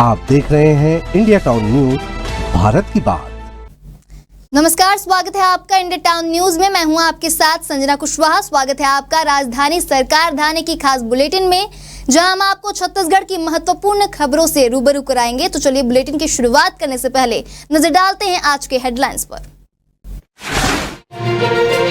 आप देख रहे हैं इंडिया टाउन न्यूज, भारत की बात। नमस्कार, स्वागत है आपका इंडिया टाउन न्यूज में। मैं हूं आपके साथ संजना कुशवाहा। स्वागत है आपका राजधानी सरकार धाने की खास बुलेटिन में, जहां हम आपको छत्तीसगढ़ की महत्वपूर्ण खबरों से रूबरू कराएंगे। तो चलिए बुलेटिन की शुरुआत करने से पहले नजर डालते हैं आज के हेडलाइंस पर।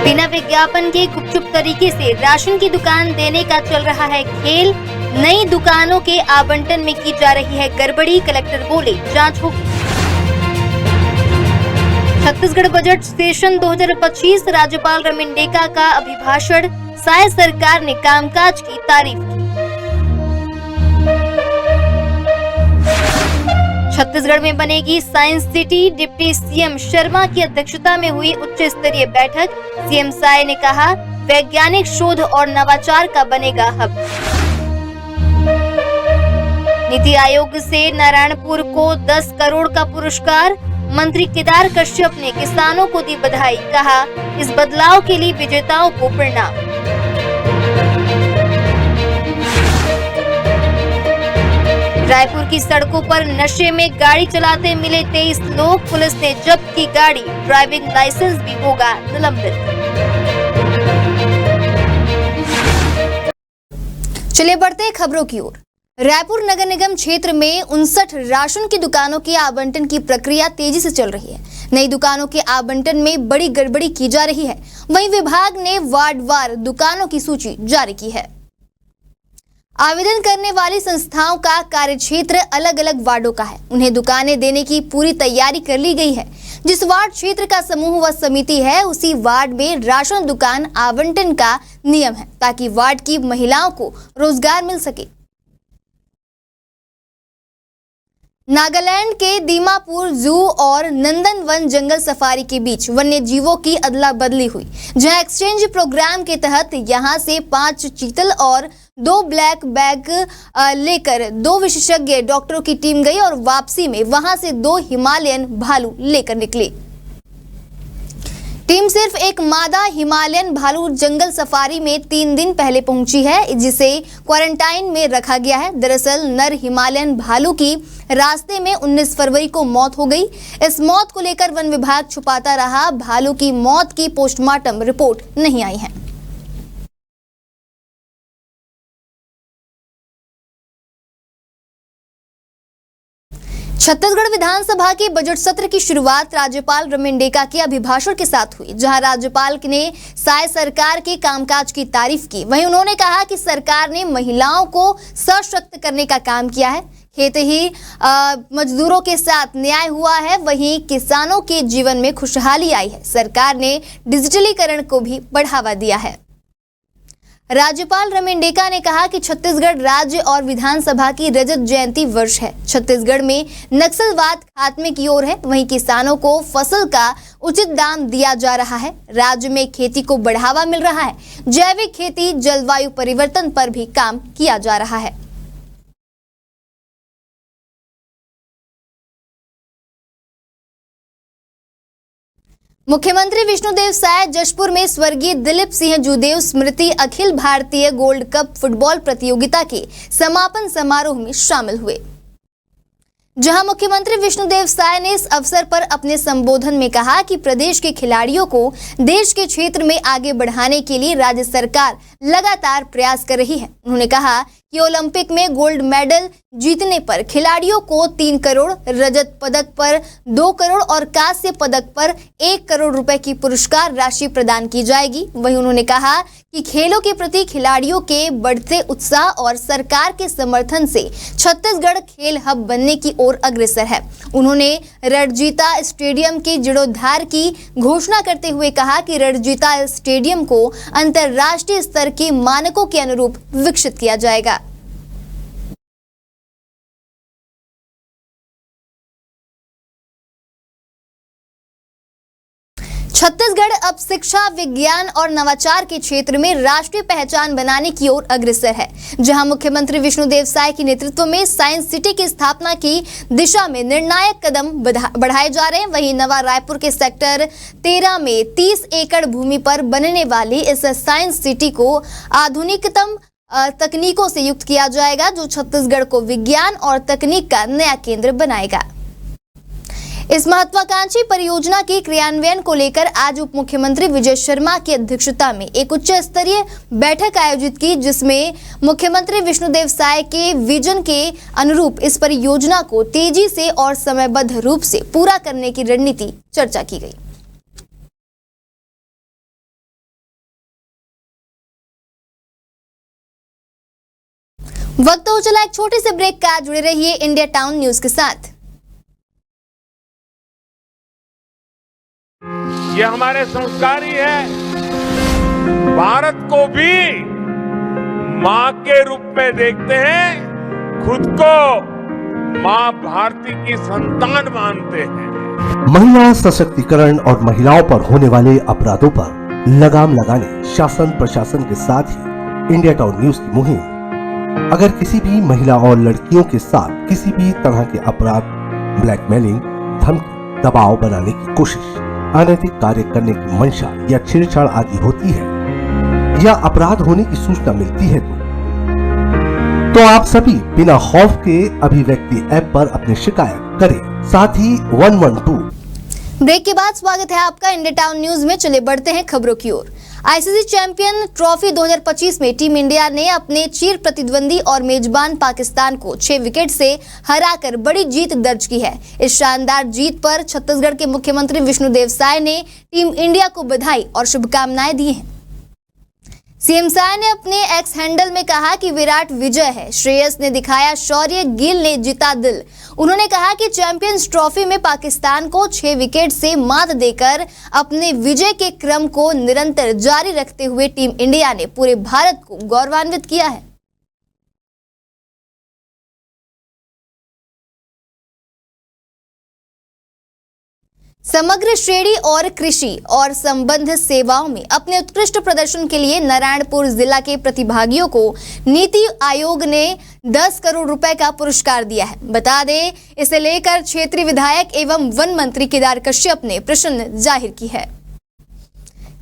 बिना विज्ञापन के गुपचुप तरीके से राशन की दुकान देने का चल रहा है खेल। नई दुकानों के आवंटन में की जा रही है गड़बड़ी, कलेक्टर बोले जांच होगी। छत्तीसगढ़ बजट सेशन 2025, राज्यपाल रमेंडेका का अभिभाषण। साय सरकार ने कामकाज की तारीफ की। छत्तीसगढ़ में बनेगी science city, deputy CM Sharma की अध्यक्षता में हुई उच्च स्तरीय बैठक। सीएम साय ने कहा, वैज्ञानिक शोध और नवाचार का बनेगा हब। नीति आयोग से नारायणपुर को 10 करोड़ का पुरस्कार। मंत्री केदार कश्यप ने किसानों को दी बधाई, कहा इस बदलाव के लिए विजेताओं को प्रणाम। रायपुर की सड़कों पर नशे में गाड़ी चलाते मिले 23 लोग, पुलिस ने जब्त की गाड़ी। ड्राइविंग लाइसेंस भी होगा निलंबित। चलिए बढ़ते खबरों की ओर। रायपुर नगर निगम क्षेत्र में 59 राशन की दुकानों के आवंटन की प्रक्रिया तेजी से चल रही है। नई दुकानों के आवंटन में बड़ी गड़बड़ी की जा रही है। वहीं विभाग ने वार्डवार दुकानों की सूची जारी की है। आवेदन करने वाली संस्थाओं का कार्यक्षेत्र अलग अलग वार्डों का है। उन्हें दुकानें देने की पूरी तैयारी कर ली गई है। जिस वार्ड क्षेत्र का समूह व समिति है, उसी वार्ड में राशन दुकान आवंटन का नियम है, ताकि वार्ड की महिलाओं को रोजगार मिल सके। नागालैंड के दीमापुर जू और नंदनवन जंगल सफारी के बीच वन्य जीवों की अदला बदली हुई, जहां एक्सचेंज प्रोग्राम के तहत यहां से 5 चीतल और 2 ब्लैक बैग लेकर 2 विशेषज्ञ डॉक्टरों की टीम गई और वापसी में वहां से 2 हिमालयन भालू लेकर निकली। टीम सिर्फ एक मादा हिमालयन भालू जंगल सफारी में 3 दिन पहले पहुंची है, जिसे क्वारंटाइन में रखा गया है। दरअसल नर हिमालयन भालू की रास्ते में 19 फरवरी को मौत हो गई। इस मौत को लेकर वन विभाग छुपाता रहा। भालू की मौत की पोस्टमार्टम रिपोर्ट नहीं आई है। छत्तीसगढ़ विधानसभा के बजट सत्र की शुरुआत राज्यपाल रमेंडेका के अभिभाषण के साथ हुई, जहां राज्यपाल ने साय सरकार के कामकाज की तारीफ की। वहीं उन्होंने कहा कि सरकार ने महिलाओं को सशक्त करने का काम किया है। खेत ही मजदूरों के साथ न्याय हुआ है, वहीं किसानों के जीवन में खुशहाली आई है। सरकार ने डिजिटलीकरण को भी बढ़ावा दिया है। राज्यपाल रमेंडेका ने कहा कि छत्तीसगढ़ राज्य और विधानसभा की रजत जयंती वर्ष है। छत्तीसगढ़ में नक्सलवाद खात्मे की ओर है, वहीं किसानों को फसल का उचित दाम दिया जा रहा है। राज्य में खेती को बढ़ावा मिल रहा है। जैविक खेती, जलवायु परिवर्तन पर भी काम किया जा रहा है। मुख्यमंत्री विष्णुदेव साय जशपुर में स्वर्गीय दिलीप सिंह जूदेव स्मृति Akhil Bharatiya gold cup football प्रतियोगिता के समापन समारोह में शामिल हुए, जहां मुख्यमंत्री विष्णुदेव साय ने इस अवसर पर अपने संबोधन में कहा कि प्रदेश के खिलाड़ियों को देश के क्षेत्र में आगे बढ़ाने के लिए राज्य सरकार लगातार प्रयास कर रही है। उन्होंने कहा कि ओलंपिक में गोल्ड मेडल जीतने पर खिलाड़ियों को 3 करोड़, रजत पदक पर 2 करोड़ और कांस्य पदक पर 1 करोड़ रुपए की पुरस्कार राशि प्रदान की जाएगी। वहीं उन्होंने कहा कि खेलों के प्रति खिलाड़ियों के बढ़ते उत्साह और सरकार के समर्थन से छत्तीसगढ़ खेल हब बनने की ओर अग्रसर है। उन्होंने रणजीता स्टेडियम के जीर्णोद्धार की घोषणा करते हुए कहा कि रणजीता स्टेडियम को अंतर्राष्ट्रीय स्तर के मानकों के अनुरूप विकसित किया जाएगा। छत्तीसगढ़ अब शिक्षा, विज्ञान और नवाचार के क्षेत्र में राष्ट्रीय पहचान बनाने की ओर अग्रसर है, जहां मुख्यमंत्री विष्णुदेव साय के नेतृत्व में साइंस सिटी की स्थापना की दिशा में निर्णायक कदम बढ़ाए जा रहे हैं। वहीं नवा रायपुर के सेक्टर 13 में 30 एकड़ भूमि पर बनने वाली इस साइंस सिटी को आधुनिकतम तकनीकों से युक्त किया जाएगा, जो छत्तीसगढ़ को विज्ञान और तकनीक का नया केंद्र बनाएगा। इस महत्वाकांक्षी परियोजना के क्रियान्वयन को लेकर आज उप मुख्यमंत्री विजय शर्मा की अध्यक्षता में एक उच्च स्तरीय बैठक आयोजित की, जिसमें मुख्यमंत्री विष्णुदेव साय के विजन के अनुरूप इस परियोजना को तेजी से और समयबद्ध रूप से पूरा करने की रणनीति चर्चा की गई। वक्त हो चला एक छोटे से ब्रेक का। जुड़े रहिए इंडिया टाउन न्यूज के साथ। ये हमारे संस्कार ही है। भारत को भी मां के रूप में देखते हैं, खुद को मां भारती की संतान मानते हैं। महिला सशक्तिकरण और महिलाओं पर होने वाले अपराधों पर लगाम लगाने शासन प्रशासन के साथ ही इंडिया टाउन न्यूज की मुहिम। अगर किसी भी महिला और लड़कियों के साथ किसी भी तरह के अपराध, ब्लैकमेलिंग, धमकी, दबाव बनाने की कोशिश, अनैतिक कार्य करने की मंशा या छेड़छाड़ आदि होती है या अपराध होने की सूचना मिलती है तो आप सभी बिना खौफ के अभिव्यक्ति ऐप पर अपनी शिकायत करें। साथ ही 112। ब्रेक के बाद स्वागत है आपका इंडिया टाउन न्यूज में। चले बढ़ते हैं खबरों की ओर। आईसीसी चैंपियन ट्रॉफी 2025 में टीम इंडिया ने अपने चिर प्रतिद्वंदी और मेजबान पाकिस्तान को 6 विकेट से हराकर बड़ी जीत दर्ज की है। इस शानदार जीत पर छत्तीसगढ़ के मुख्यमंत्री विष्णुदेव साय ने टीम इंडिया को बधाई और शुभकामनाएं दी हैं। सीएम साय ने अपने एक्स हैंडल में कहा कि विराट विजय है, श्रेयस ने दिखाया शौर्य, गिल ने जीता दिल। उन्होंने कहा कि चैंपियंस ट्रॉफी में पाकिस्तान को 6 विकेट से मात देकर अपने विजय के क्रम को निरंतर जारी रखते हुए टीम इंडिया ने पूरे भारत को गौरवान्वित किया है। समग्र श्रेणी और कृषि और संबंध सेवाओं में अपने उत्कृष्ट प्रदर्शन के लिए नारायणपुर जिला के प्रतिभागियों को नीति आयोग ने 10 करोड़ रुपए का पुरस्कार दिया है। बता दें, इसे लेकर क्षेत्रीय विधायक एवं वन मंत्री केदार कश्यप ने प्रसन्न जाहिर की है।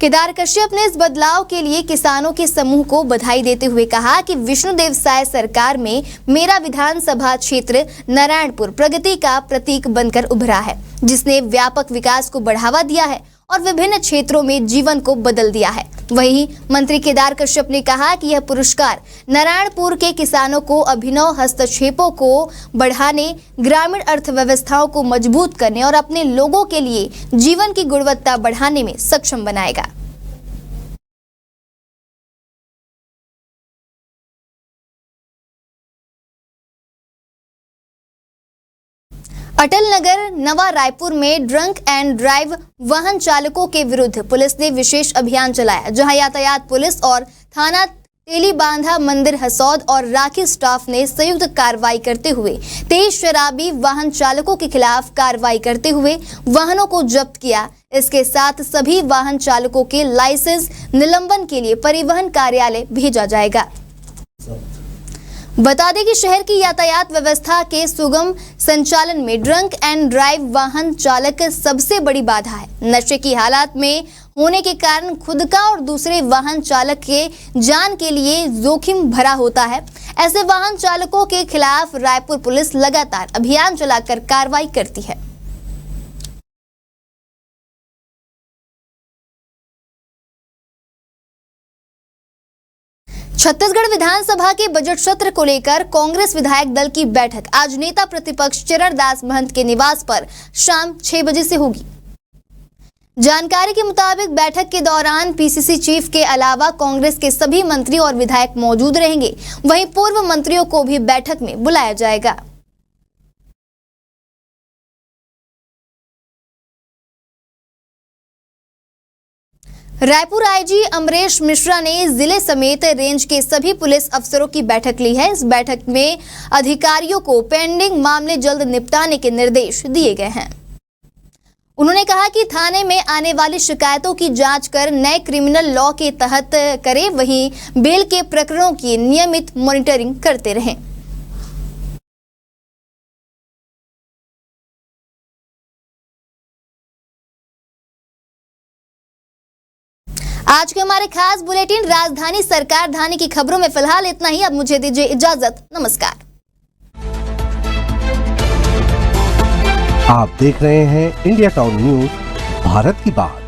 केदार कश्यप ने इस बदलाव के लिए किसानों के समूह को बधाई देते हुए कहा कि विष्णुदेव साय सरकार में मेरा विधानसभा क्षेत्र नारायणपुर प्रगति का प्रतीक बनकर उभरा है, जिसने व्यापक विकास को बढ़ावा दिया है और विभिन्न क्षेत्रों में जीवन को बदल दिया है। वहीं मंत्री केदार कश्यप ने कहा कि यह पुरस्कार नारायणपुर के किसानों को अभिनव हस्तक्षेपों को बढ़ाने, ग्रामीण अर्थव्यवस्थाओं को मजबूत करने और अपने लोगों के लिए जीवन की गुणवत्ता बढ़ाने में सक्षम बनाएगा। अटल नगर नवा रायपुर में ड्रंक एंड ड्राइव वाहन चालकों के विरुद्ध पुलिस ने विशेष अभियान चलाया, जहां यातायात पुलिस और थाना तेलीबांधा, मंदिर हसौद और राखी स्टाफ ने संयुक्त कार्रवाई करते हुए 23 शराबी वाहन चालकों के खिलाफ कार्रवाई करते हुए वाहनों को जब्त किया। इसके साथ सभी वाहन चालकों के लाइसेंस निलंबन के लिए परिवहन कार्यालय भेजा जाएगा। बता दें कि शहर की यातायात व्यवस्था के सुगम संचालन में ड्रंक एंड ड्राइव वाहन चालक सबसे बड़ी बाधा है। नशे की हालत में होने के कारण खुद का और दूसरे वाहन चालक के जान के लिए जोखिम भरा होता है। ऐसे वाहन चालकों के खिलाफ रायपुर पुलिस लगातार अभियान चलाकर कार्रवाई करती है। छत्तीसगढ़ विधानसभा के बजट सत्र को लेकर कांग्रेस विधायक दल की बैठक आज नेता प्रतिपक्ष चरणदास महंत के निवास पर शाम 6 बजे से होगी। जानकारी के मुताबिक बैठक के दौरान पीसीसी चीफ के अलावा कांग्रेस के सभी मंत्री और विधायक मौजूद रहेंगे। वहीं पूर्व मंत्रियों को भी बैठक में बुलाया जाएगा। रायपुर आईजी अमरेश मिश्रा ने जिले समेत रेंज के सभी पुलिस अफसरों की बैठक ली है। इस बैठक में अधिकारियों को पेंडिंग मामले जल्द निपटाने के निर्देश दिए गए हैं। उन्होंने कहा कि थाने में आने वाली शिकायतों की जांच कर नए क्रिमिनल लॉ के तहत करें, वहीं बेल के प्रकरणों की नियमित मॉनिटरिंग करते रहें। आज आज के हमारे खास बुलेटिन राजधानी सरकार धानी की खबरों में फिलहाल इतना ही। अब मुझे दीजिए इजाजत, नमस्कार। आप देख रहे हैं इंडिया टाउन न्यूज, भारत की बात।